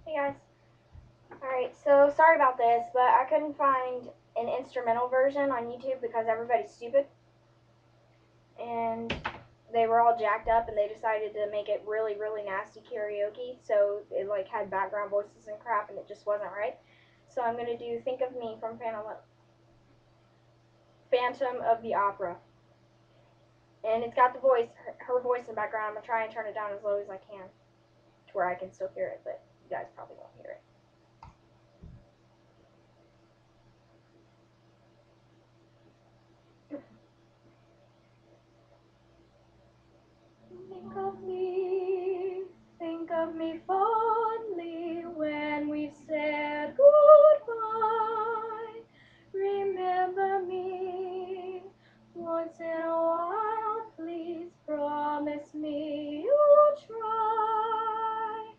Hey guys. Alright, so sorry about this, but I couldn't find an instrumental version on YouTube because everybody's stupid. And they were all jacked up and they decided to make it really, really nasty karaoke. So it like had background voices and crap and it just wasn't right. So I'm going to do Think of Me from Phantom of the Opera. And it's got the voice, her voice in the background. I'm going to try and turn it down as low as I can to where I can still hear it, but you guys probably won't hear it. Think of me fondly when we've said goodbye. Remember me once in a while, please promise me you'll try.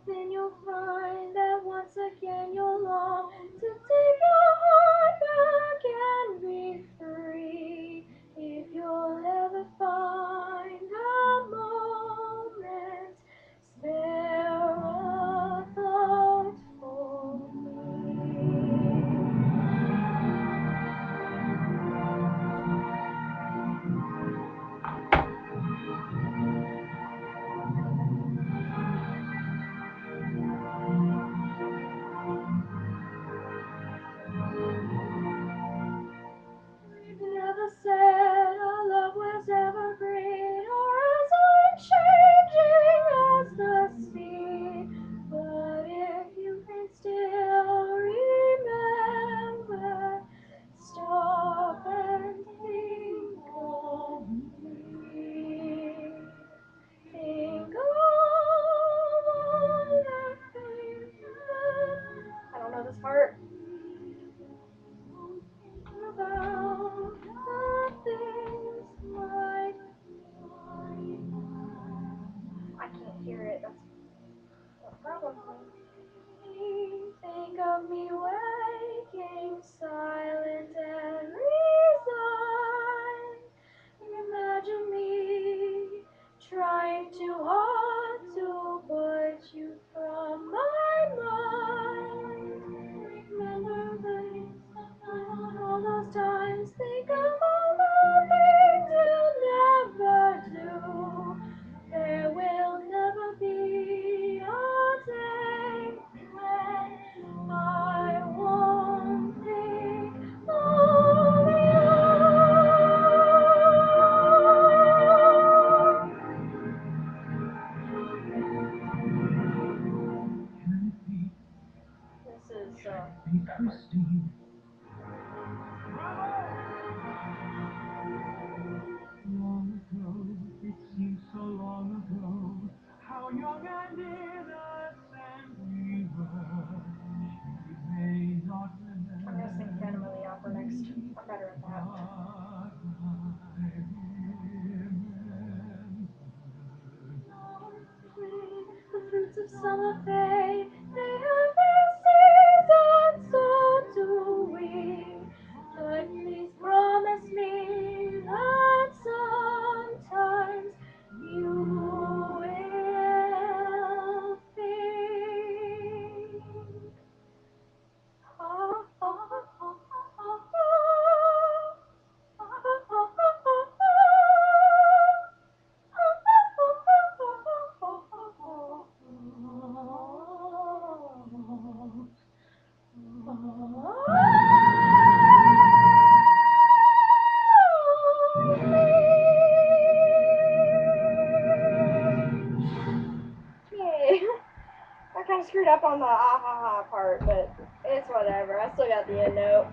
Then you'll find that once again you'll long to take your heart back and be free. If you'll ever find a moment, spare a thought for me. We've never said our love was evergreen or as unchanging as the sea. But if you can still remember, stop and think of me. Think of all that we've done. I don't know this part. About the things like I can't hear it. That's the problem. Think of me waking silent and resigned. Imagine me trying too hard to put you from my mind. Remember all those times. Think of all the things you'll never do. There will never be a day when I won't think of you. This is Christine. Long ago, it seems so long ago, how young and innocent we were. She may not remember. I'm gonna sing Phantom of the Opera next. I'm better at that. The fruits of summer fade, they have their season, so do we. But please promise me that sometimes you will think. Yay! I kind of screwed up on the ah ha ha part, but it's whatever. I still got the end note.